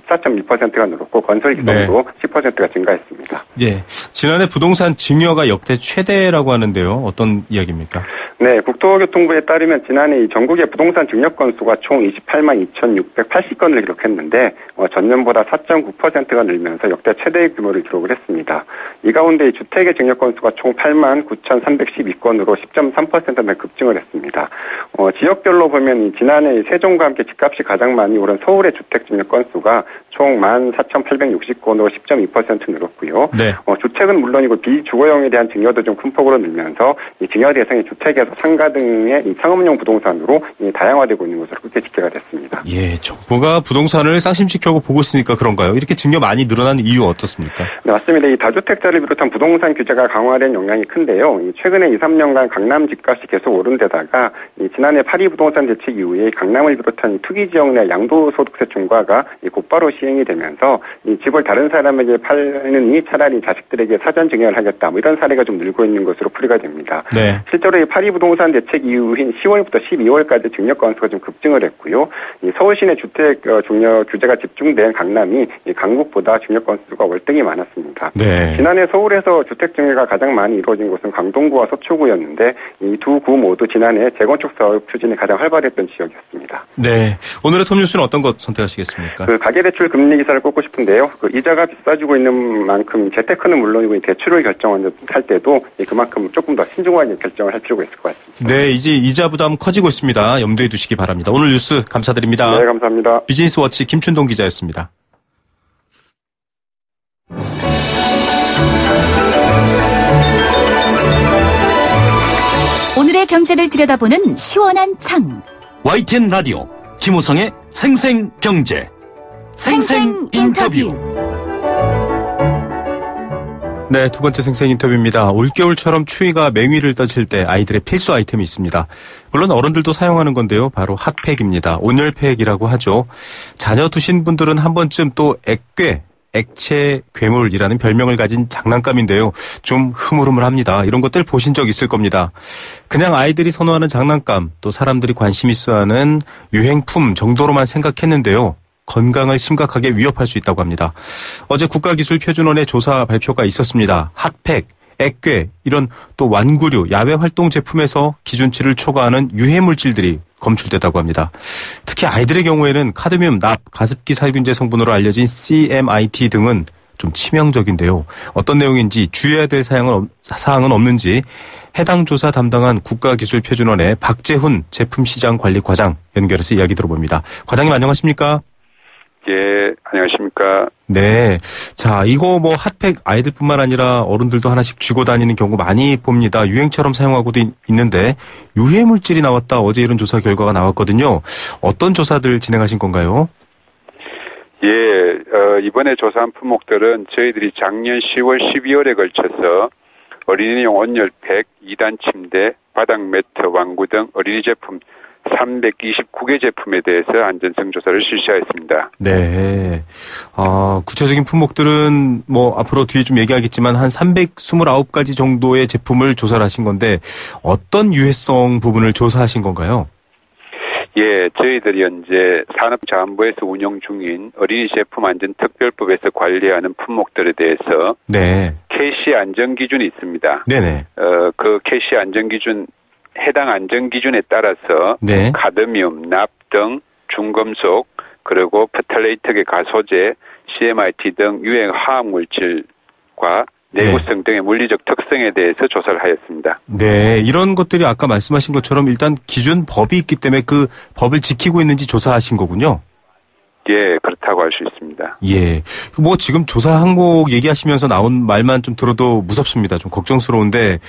14.2%가 늘었고 건설 기술도 10%가 증가했습니다. 예, 지난해 부동산 증여가 역대 최대라고 하는데요. 어떤 이야기입니까? 네, 국토교통부에 따르면 지난해 전국의 부동산 증여 건수가 총 28만 2,680건을 기록했는데 전년보다 4.9%가 늘면서 역대 최대의 규모를 기록을 했습니다. 이 가운데 주택의 증여 건수가 총 8만 9,312건으로 10.3% 급증을 했습니다. 지역별로 보면 지난해 세종과 함께 집값이 가장 많이 오른 서울의 주택 증여 건수가 총 14,860건으로 10.2% 늘었고요. 네. 주택은 물론이고 비주거용에 대한 증여도 좀 큰 폭으로 늘면서 이 증여 대상이 주택에서 상가 등의 이 상업용 부동산으로 다양화되고 있는 것으로 그렇게 집계가 됐습니다. 예, 정부가 부동산을 쌍심시켜고 보고 있으니까 그런가요? 이렇게 증여 많이 늘어난 이유 어떻습니까? 네, 맞습니다. 이 다주택자를 비롯한 부동산 규제가 강화된 영향이 큰데요. 최근에 2, 3년간 강남 집값이 계속 오른 데다가 지난해 파리 부동산 대책 이후에 강남을 비롯한 투기 지역 내 양도소득세 중과가 곧바로 시행이 되면서 이 집을 다른 사람에게 팔느니 차라리 자식들에게 사전 증여를 하겠다. 이런 사례가 좀 늘고 있는 것으로 풀이가 됩니다. 네. 실제로 이 파리 부동산 대책 이후인 10월부터 12월까지 증여 건수가 좀 급증을 했고요. 이 서울 시내 주택 증여 규제가 집중된 강남이 이 강북보다 증여 건수가 월등히 많았습니다. 네. 지난해 서울에서 주택 증여가 가장 많이 이루어진 곳은 강동구와 서초구였는데 이 두 구 모두 지난해 재건축 사업 추진이 가장 활발했던 지역이었습니다. 네. 오늘의 톱뉴스는 어떤 것 선택하시겠습니까? 가계대출 금리 기사를 꼽고 싶은데요. 이자가 비싸지고 있는 만큼 재테크는 물론이고 대출을 결정할 때도 그만큼 조금 더 신중하게 결정을 할 필요가 있을 것 같습니다. 네, 이제 이자 부담 커지고 있습니다. 염두에 두시기 바랍니다. 오늘 뉴스 감사드립니다. 네, 감사합니다. 비즈니스워치 김춘동 기자였습니다. 오늘의 경제를 들여다보는 시원한 창. YTN 라디오 김우성의 생생경제 생생인터뷰. 네, 두 번째 생생 인터뷰입니다. 올겨울처럼 추위가 맹위를 떨칠 때 아이들의 필수 아이템이 있습니다. 물론 어른들도 사용하는 건데요. 바로 핫팩입니다. 온열팩이라고 하죠. 자녀 두신 분들은 한 번쯤 또 액체 괴물이라는 별명을 가진 장난감인데요. 좀 흐물흐물합니다. 이런 것들 보신 적 있을 겁니다. 그냥 아이들이 선호하는 장난감, 또 사람들이 관심 있어하는 유행품 정도로만 생각했는데요. 건강을 심각하게 위협할 수 있다고 합니다. 어제 국가기술표준원의 조사 발표가 있었습니다. 핫팩, 액괴, 이런 또 완구류, 야외 활동 제품에서 기준치를 초과하는 유해 물질들이 검출됐다고 합니다. 특히 아이들의 경우에는 카드뮴, 납, 가습기 살균제 성분으로 알려진 CMIT 등은 좀 치명적인데요. 어떤 내용인지 주의해야 될 사항은 없는지 해당 조사 담당한 국가기술표준원의 박재훈 제품시장관리과장 연결해서 이야기 들어봅니다. 과장님 안녕하십니까? 예, 안녕하십니까? 네. 자, 이거 뭐 핫팩 아이들뿐만 아니라 어른들도 하나씩 쥐고 다니는 경우 많이 봅니다. 유행처럼 사용하고도 있는데 유해 물질이 나왔다. 어제 이런 조사 결과가 나왔거든요. 어떤 조사들 진행하신 건가요? 예, 이번에 조사한 품목들은 저희들이 작년 10월, 12월에 걸쳐서 어린이용 온열팩, 2단 침대, 바닥 매트, 완구 등 어린이 제품 329개 제품에 대해서 안전성 조사를 실시하였습니다. 네. 구체적인 품목들은 뭐 앞으로 뒤에 좀 얘기하겠지만 한 329가지 정도의 제품을 조사를 하신 건데 어떤 유해성 부분을 조사하신 건가요? 예, 저희들이 현재 산업자원부에서 운영 중인 어린이 제품 안전 특별법에서 관리하는 품목들에 대해서 네. KC 안전 기준이 있습니다. 네네. 그 KC 안전 기준 해당 안전 기준에 따라서 네. 카드뮴, 납 등 중금속 그리고 페탈레이트계 가소제, CMIT 등 유해 화학 물질과 내구성 등의 물리적 특성에 대해서 조사를 하였습니다. 네, 이런 것들이 아까 말씀하신 것처럼 일단 기준 법이 있기 때문에 그 법을 지키고 있는지 조사하신 거군요. 예, 그렇다고 할 수 있습니다. 예. 뭐 지금 조사 항목 얘기하시면서 나온 말만 좀 들어도 무섭습니다. 좀 걱정스러운데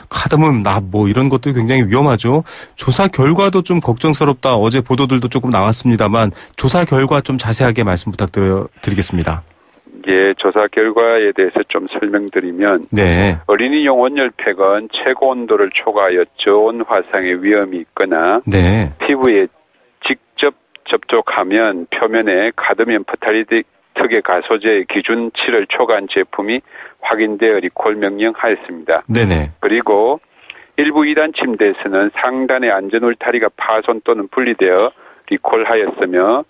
카드뮴, 납 뭐 이런 것도 굉장히 위험하죠. 조사 결과도 좀 걱정스럽다. 어제 보도들도 조금 나왔습니다만 조사 결과 좀 자세하게 말씀 부탁드리겠습니다. 예, 조사 결과에 대해서 좀 설명드리면 네. 어린이용 온열팩은 최고 온도를 초과하여 저온 화상의 위험이 있거나 네. 피부에 직접 접촉하면 표면에 카드뮴, 페탈레이트 흑의 가소제의 기준치를 초과한 제품이 확인되어 리콜 명령하였습니다. 네네. 그리고 일부 2단 침대에서는 상단의 안전 울타리가 파손 또는 분리되어 리콜하였으며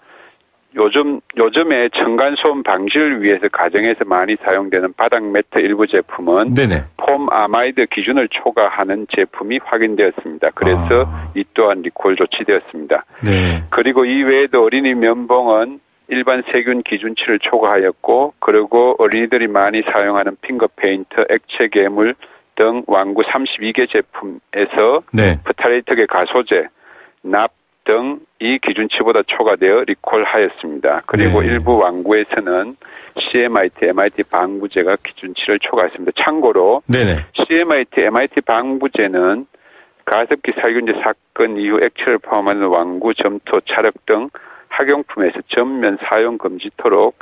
요즘에 층간소음 방지를 위해서 가정에서 많이 사용되는 바닥 매트 일부 제품은 네네. 폼 아마이드 기준을 초과하는 제품이 확인되었습니다. 그래서 이 또한 리콜 조치되었습니다. 네. 그리고 이외에도 어린이 면봉은 일반 세균 기준치를 초과하였고, 그리고 어린이들이 많이 사용하는 핑거 페인트, 액체 괴물 등 완구 32개 제품에서 네. 프타레이트계 가소제, 납 등 이 기준치보다 초과되어 리콜하였습니다. 그리고 네. 일부 완구에서는 CMIT, MIT 방부제가 기준치를 초과했습니다. 참고로 네네. CMIT, MIT 방부제는 가습기 살균제 사건 이후 액체를 포함하는 완구, 점토, 찰흙 등 학용품에서 전면 사용 금지토록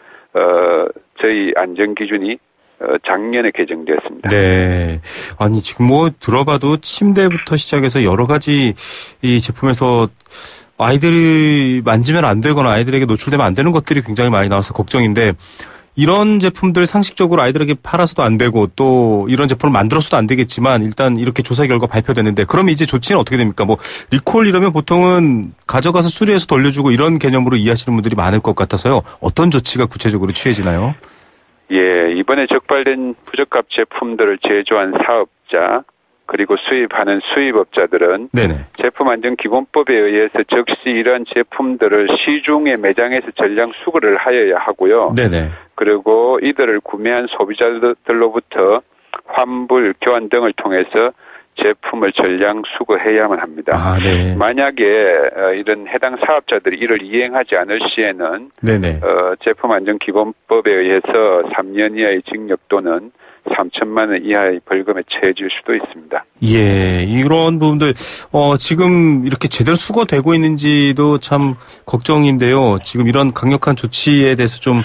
저희 안전기준이 작년에 개정되었습니다. 네. 아니, 지금 뭐 들어봐도 침대부터 시작해서 여러 가지 이 제품에서 아이들이 만지면 안 되거나 아이들에게 노출되면 안 되는 것들이 굉장히 많이 나와서 걱정인데, 이런 제품들 상식적으로 아이들에게 팔아서도 안 되고 또 이런 제품을 만들어서도 안 되겠지만 일단 이렇게 조사 결과 발표됐는데, 그럼 이제 조치는 어떻게 됩니까? 뭐 리콜 이러면 보통은 가져가서 수리해서 돌려주고 이런 개념으로 이해하시는 분들이 많을 것 같아서요. 어떤 조치가 구체적으로 취해지나요? 예, 이번에 적발된 부적합 제품들을 제조한 사업자 그리고 수입하는 수입업자들은 네네. 제품안전기본법에 의해서 즉시 이러한 제품들을 시중에 매장에서 전량 수거를 하여야 하고요. 네네. 그리고 이들을 구매한 소비자들로부터 환불, 교환 등을 통해서 제품을 전량 수거해야만 합니다. 아, 네. 만약에 이런 해당 사업자들이 이를 이행하지 않을 시에는 네네. 제품안전기본법에 의해서 3년 이하의 징역 또는 3천만 원 이하의 벌금에 처해질 수도 있습니다. 예, 이런 부분들 지금 이렇게 제대로 수거되고 있는지도 참 걱정인데요. 지금 이런 강력한 조치에 대해서 좀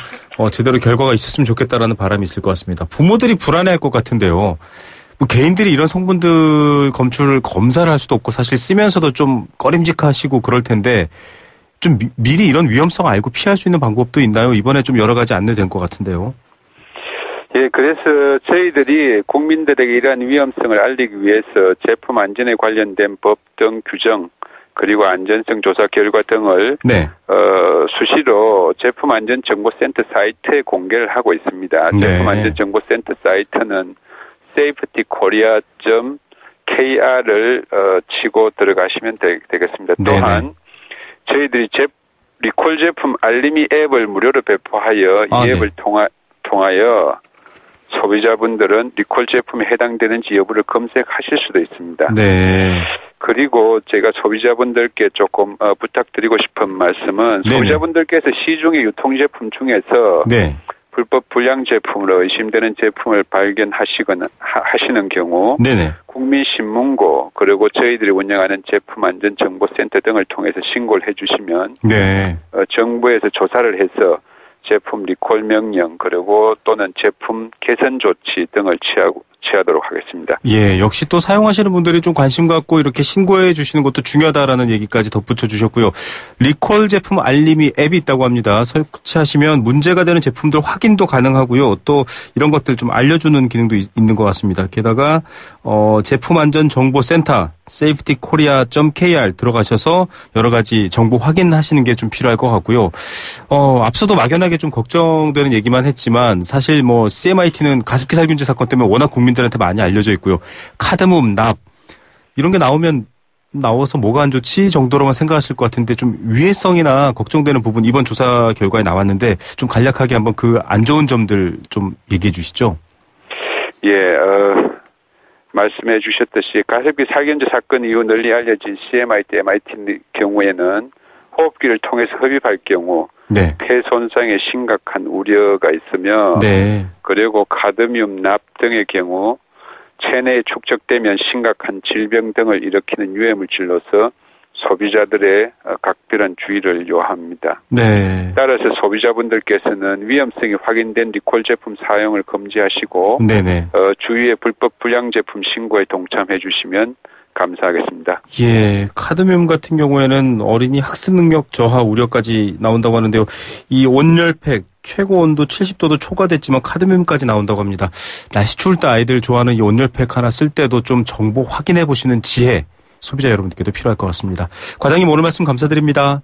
제대로 결과가 있었으면 좋겠다라는 바람이 있을 것 같습니다. 부모들이 불안해할 것 같은데요. 뭐 개인들이 이런 성분들 검사를 할 수도 없고 사실 쓰면서도 좀 꺼림직하시고 그럴 텐데 좀 미리 이런 위험성 알고 피할 수 있는 방법도 있나요? 이번에 좀 여러 가지 안내된 것 같은데요. 예, 그래서 저희들이 국민들에게 이러한 위험성을 알리기 위해서 제품 안전에 관련된 법 등 규정 그리고 안전성 조사 결과 등을 네. 수시로 제품 안전 정보센터 사이트에 공개를 하고 있습니다. 네. 제품 안전 정보센터 사이트는 safetykorea.kr을 치고 들어가시면 되겠습니다. 또한 저희들이 리콜 제품 알림이 앱을 무료로 배포하여 이 앱을 통하여 소비자분들은 리콜 제품에 해당되는지 여부를 검색하실 수도 있습니다. 네. 그리고 제가 소비자분들께 조금 부탁드리고 싶은 말씀은 네네. 소비자분들께서 시중의 유통제품 중에서 네. 불법 불량 제품으로 의심되는 제품을 하시는 경우 네네. 국민신문고 그리고 저희들이 운영하는 제품안전정보센터 등을 통해서 신고를 해주시면 네. 정부에서 조사를 해서 제품 리콜 명령 그리고 또는 제품 개선 조치 등을 취하도록 하겠습니다. 예, 역시 또 사용하시는 분들이 좀 관심 갖고 이렇게 신고해 주시는 것도 중요하다라는 얘기까지 덧붙여 주셨고요. 리콜 제품 알림이 앱이 있다고 합니다. 설치하시면 문제가 되는 제품들 확인도 가능하고요. 또 이런 것들 좀 알려주는 기능도 있는 것 같습니다. 게다가 제품안전정보센터 safetykorea.kr 들어가셔서 여러 가지 정보 확인하시는 게 좀 필요할 것 같고요. 앞서도 막연하게 좀 걱정되는 얘기만 했지만 사실 뭐 CMIT는 가습기 살균제 사건 때문에 워낙 국민들한테 많이 알려져 있고요. 카드뮴, 납 이런 게 나와서 뭐가 안 좋지 정도로만 생각하실 것 같은데 좀 위해성이나 걱정되는 부분 이번 조사 결과에 나왔는데 좀 간략하게 한번 그 안 좋은 점들 좀 얘기해 주시죠. 예, 말씀해 주셨듯이 가습기 살균제 사건 이후 널리 알려진 CMIT, MIT 경우에는 호흡기를 통해서 흡입할 경우 네. 폐 손상에 심각한 우려가 있으며 네. 그리고 카드뮴, 납 등의 경우 체내에 축적되면 심각한 질병 등을 일으키는 유해물질로서 소비자들의 각별한 주의를 요합니다. 네. 따라서 소비자분들께서는 위험성이 확인된 리콜 제품 사용을 금지하시고 네네. 주위의 불법 불량 제품 신고에 동참해 주시면 감사하겠습니다. 예, 카드뮴 같은 경우에는 어린이 학습 능력 저하 우려까지 나온다고 하는데요. 이 온열팩 최고 온도 70도도 초과됐지만 카드뮴까지 나온다고 합니다. 날씨 추울 때 아이들 좋아하는 이 온열팩 하나 쓸 때도 좀 정보 확인해 보시는 지혜 소비자 여러분들께도 필요할 것 같습니다. 과장님 오늘 말씀 감사드립니다.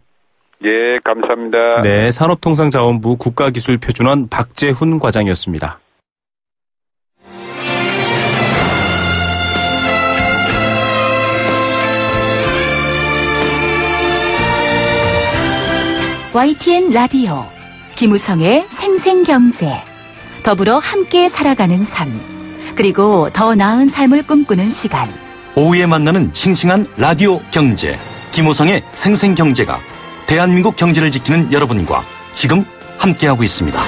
예, 감사합니다. 네, 산업통상자원부 국가기술표준원 박재훈 과장이었습니다. YTN 라디오 김우성의 생생경제 더불어 함께 살아가는 삶 그리고 더 나은 삶을 꿈꾸는 시간 오후에 만나는 싱싱한 라디오 경제 김우성의 생생경제가 대한민국 경제를 지키는 여러분과 지금 함께하고 있습니다.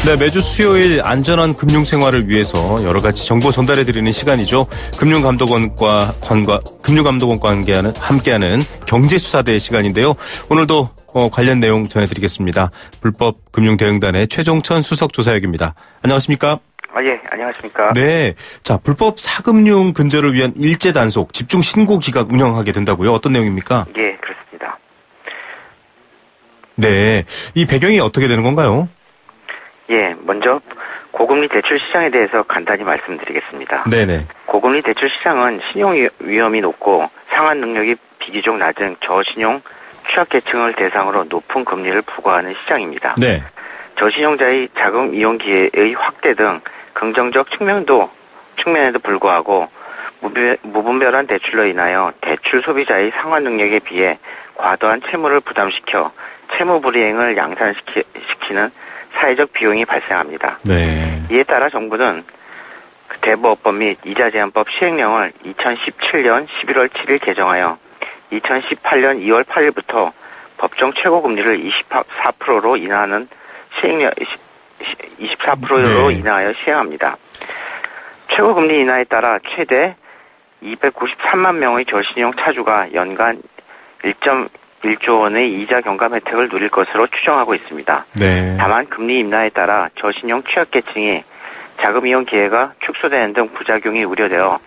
네, 매주 수요일 안전한 금융생활을 위해서 여러 가지 정보 전달해드리는 시간이죠. 금융감독원과 함께하는 경제수사대 시간인데요. 오늘도 관련 내용 전해드리겠습니다. 불법 금융대응단의 최종천 수석조사역입니다. 안녕하십니까? 예, 안녕하십니까? 네. 자, 불법 사금융 근절을 위한 일제 단속, 집중 신고 기간 운영하게 된다고요? 어떤 내용입니까? 예, 그렇습니다. 네. 이 배경이 어떻게 되는 건가요? 예, 먼저 고금리 대출 시장에 대해서 간단히 말씀드리겠습니다. 네네. 고금리 대출 시장은 신용 위험이 높고 상환 능력이 비교적 낮은 저신용 취약계층을 대상으로 높은 금리를 부과하는 시장입니다. 네. 저신용자의 자금 이용 기회의 확대 등 긍정적 측면에도 불구하고 무분별한 대출로 인하여 대출 소비자의 상환 능력에 비해 과도한 채무를 부담시켜 채무 불이행을 양산시키는 사회적 비용이 발생합니다. 네. 이에 따라 정부는 대부업법 및 이자제한법 시행령을 2017년 11월 7일 개정하여 2018년 2월 8일부터 법정 최고금리를 24%로 인하하는 시행령 24%로 네. 인하하여 시행합니다. 최고금리 인하에 따라 최대 293만 명의 저신용 차주가 연간 1.1조 원의 이자 경감 혜택을 누릴 것으로 추정하고 있습니다. 네. 다만 금리 인하에 따라 저신용 취약계층이 자금 이용 기회가 축소되는 등 부작용이 우려되어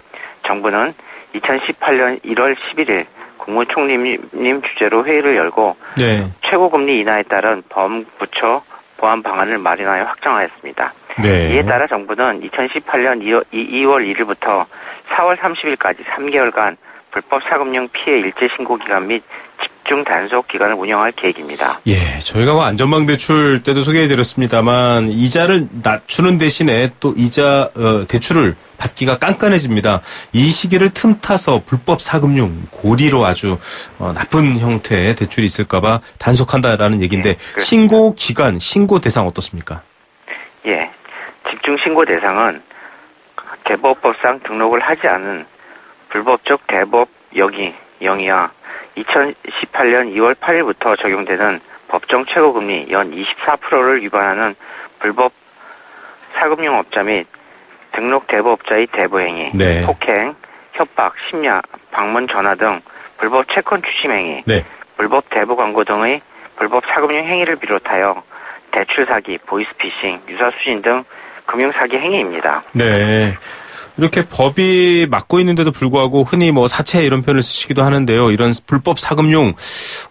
정부는 2018년 1월 11일 국무총리님 주재로 회의를 열고 네. 최고금리 인하에 따른 범부처 보완 방안을 마련하여 확정하였습니다. 네. 이에 따라 정부는 2018년 2월 1일부터 4월 30일까지 3개월간 불법 사금융 피해 일제 신고 기간 및 집중 단속 기간을 운영할 계획입니다. 예, 저희가 안전망 대출 때도 소개해드렸습니다만 이자를 낮추는 대신에 또 대출을 받기가 깐깐해집니다. 이 시기를 틈타서 불법 사금융 고리로 아주 나쁜 형태의 대출이 있을까봐 단속한다라는 얘기인데 예, 신고 기간, 신고 대상 어떻습니까? 예, 집중 신고 대상은 대부업법상 등록을 하지 않은 불법적 대부업 영위와 2018년 2월 8일부터 적용되는 법정 최고금리 연 24%를 위반하는 불법 사금융업자 및 등록 대부업자의 대부행위, 네. 폭행, 협박, 심야, 방문 전화 등 불법 채권 추심행위, 네. 불법 대부 광고 등의 불법 사금융 행위를 비롯하여 대출 사기, 보이스피싱, 유사수신 등 금융 사기 행위입니다. 네. 이렇게 법이 막고 있는데도 불구하고 흔히 사채 이런 표현을 쓰시기도 하는데요. 이런 불법 사금융,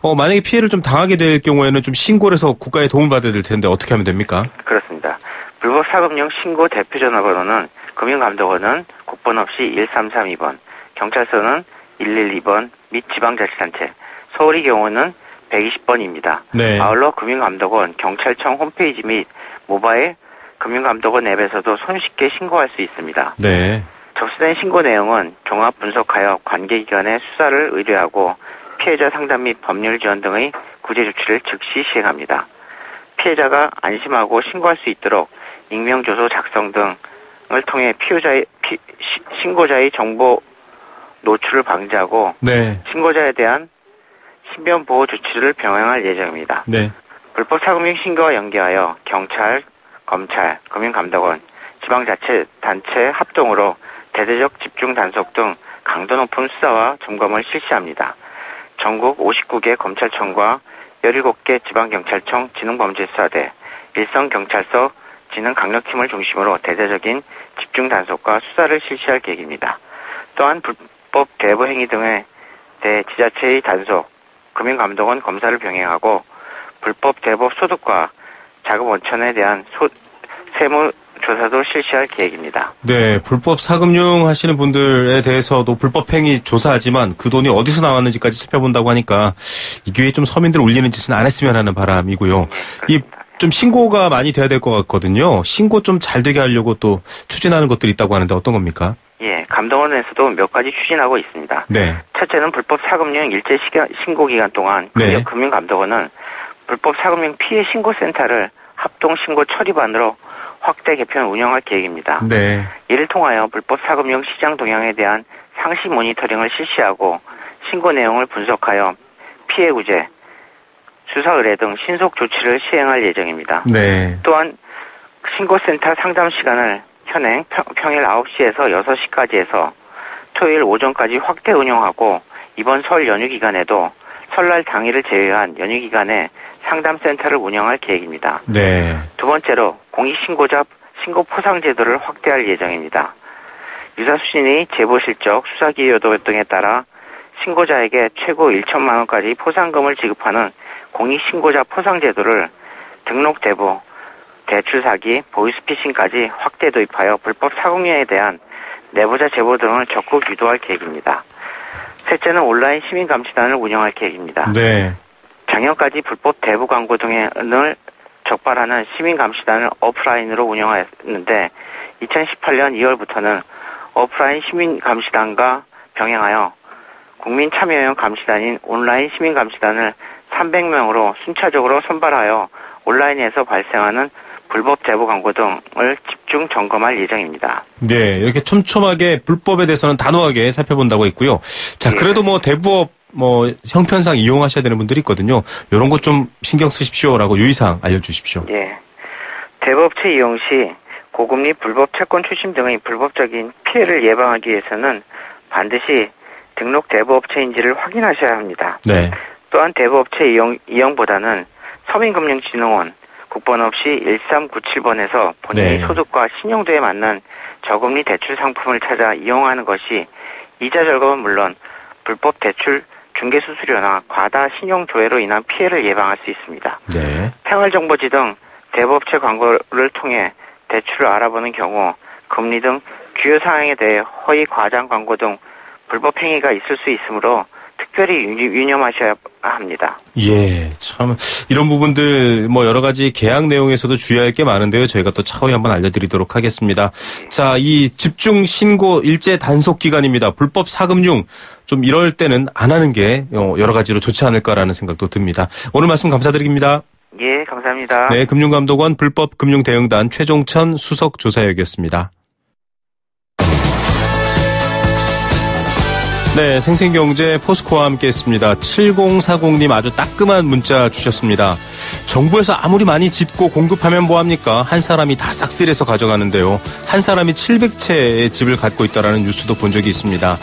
만약에 피해를 좀 당하게 될 경우에는 좀 신고를 해서 국가의 도움을 받아야 될 텐데 어떻게 하면 됩니까? 그렇습니다. 불법 사금융 신고 대표 전화번호는 금융감독원은 국번 없이 1332번, 경찰서는 112번 및 지방자치단체, 서울의 경우는 120번입니다. 네. 아울러 금융감독원, 경찰청 홈페이지 및 모바일 금융감독원 앱에서도 손쉽게 신고할 수 있습니다. 네. 접수된 신고 내용은 종합 분석하여 관계기관에 수사를 의뢰하고 피해자 상담 및 법률 지원 등의 구제 조치를 즉시 시행합니다. 피해자가 안심하고 신고할 수 있도록 익명조서 작성 등을 통해 신고자의 정보 노출을 방지하고 네. 신고자에 대한 신변 보호 조치를 병행할 예정입니다. 네. 불법 사금융 신고와 연계하여 경찰, 검찰, 금융감독원, 지방자치단체 합동으로 대대적 집중 단속 등 강도 높은 수사와 점검을 실시합니다. 전국 59개 검찰청과 17개 지방경찰청 지능범죄수사대, 일선경찰서 지능강력팀을 중심으로 대대적인 집중 단속과 수사를 실시할 계획입니다. 또한 불법 대부 행위 등에 대해 지자체의 단속, 금융감독원 검사를 병행하고 불법 대법 소득과 자금 원천에 대한 세무 조사도 실시할 계획입니다. 네, 불법 사금융 하시는 분들에 대해서도 불법 행위 조사하지만 그 돈이 어디서 나왔는지까지 살펴본다고 하니까 이 기회에 좀 서민들 울리는 짓은 안 했으면 하는 바람이고요. 이 좀 신고가 많이 돼야 될 것 같거든요. 신고 좀 잘 되게 하려고 또 추진하는 것들이 있다고 하는데 어떤 겁니까? 예, 감독원에서도 몇 가지 추진하고 있습니다. 네. 첫째는 불법 사금융 일제 신고 기간 동안 네. 금융감독원은 불법 사금융 피해 신고센터를 합동 신고 처리반으로 확대 개편 운영할 계획입니다. 네. 이를 통하여 불법 사금융 시장 동향에 대한 상시 모니터링을 실시하고 신고 내용을 분석하여 피해 구제, 수사 의뢰 등 신속 조치를 시행할 예정입니다. 네. 또한 신고센터 상담 시간을 현행 평일 9시에서 6시까지 해서 토요일 오전까지 확대 운영하고 이번 설 연휴 기간에도 설날 당일을 제외한 연휴 기간에 상담센터를 운영할 계획입니다. 네. 두 번째로 공익신고자 신고 포상 제도를 확대할 예정입니다. 유사 수신의 제보 실적, 수사 기여도 등에 따라 신고자에게 최고 1천만 원까지 포상금을 지급하는 공익신고자 포상 제도를 등록 대부, 대출 사기, 보이스피싱까지 확대 도입하여 불법 사금융에 대한 내부자 제보 등을 적극 유도할 계획입니다. 셋째는 온라인 시민감시단을 운영할 계획입니다. 네. 작년까지 불법 대부 광고 등을 적발하는 시민감시단을 오프라인으로 운영했는데 2018년 2월부터는 오프라인 시민감시단과 병행하여 국민참여형 감시단인 온라인 시민감시단을 300명으로 순차적으로 선발하여 온라인에서 발생하는 불법 대부 광고 등을 집중 점검할 예정입니다. 네, 이렇게 촘촘하게 불법에 대해서는 단호하게 살펴본다고 했고요. 자, 그래도 뭐 대부업 형편상 이용하셔야 되는 분들이 있거든요. 이런 것 좀 신경 쓰십시오라고 유의사항 알려주십시오. 예. 대부업체 이용 시 고금리 불법 채권 추심 등의 불법적인 피해를 예방하기 위해서는 반드시 등록 대부업체인지를 확인하셔야 합니다. 네. 또한 대부업체 이용보다는 서민금융진흥원 국번 없이 1397번에서 본인의 네. 소득과 신용도에 맞는 저금리 대출 상품을 찾아 이용하는 것이 이자 절감은 물론 불법 대출 중개수수료나 과다 신용조회로 인한 피해를 예방할 수 있습니다. 네. 생활정보지 등 대부업체 광고를 통해 대출을 알아보는 경우 금리 등 주요 사항에 대해 허위 과장 광고 등 불법 행위가 있을 수 있으므로 특별히 유념하셔야 합니다. 예, 참 이런 부분들 여러 가지 계약 내용에서도 주의할 게 많은데요. 저희가 또 차후에 한번 알려드리도록 하겠습니다. 자, 이 집중 신고 일제 단속 기간입니다. 불법 사금융 좀 이럴 때는 안 하는 게 여러 가지로 좋지 않을까라는 생각도 듭니다. 오늘 말씀 감사드립니다. 예, 감사합니다. 네, 금융감독원 불법금융대응단 최종천 수석조사역이었습니다. 네, 생생경제 포스코와 함께했습니다. 7040님 아주 따끔한 문자 주셨습니다. 정부에서 아무리 많이 짓고 공급하면 뭐합니까? 한 사람이 다 싹쓸이해서 가져가는데요. 한 사람이 700채의 집을 갖고 있다라는 뉴스도 본 적이 있습니다.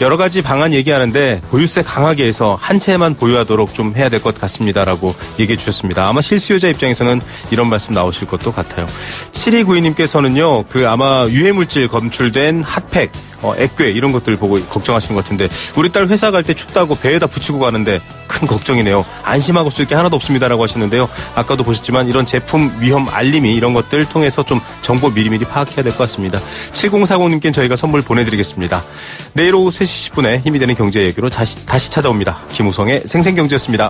여러 가지 방안 얘기하는데 보유세 강하게 해서 한 채만 보유하도록 좀 해야 될 것 같습니다라고 얘기해 주셨습니다. 아마 실수요자 입장에서는 이런 말씀 나오실 것도 같아요. 7292님께서는요. 아마 유해물질 검출된 핫팩, 액괴 이런 것들 보고 걱정하시는 것 같은데 우리 딸 회사 갈 때 춥다고 배에다 붙이고 가는데 큰 걱정이네요. 안심하고 쓸 게 하나도 없습니다라고 하시는데요. 아까도 보셨지만 이런 제품 위험 알림이 이런 것들 통해서 좀 정보 미리미리 파악해야 될 것 같습니다. 7040님께는 저희가 선물 보내드리겠습니다. 내일 오후 3시 10분에 힘이 되는 경제 얘기로 다시 찾아옵니다. 김우성의 생생경제였습니다.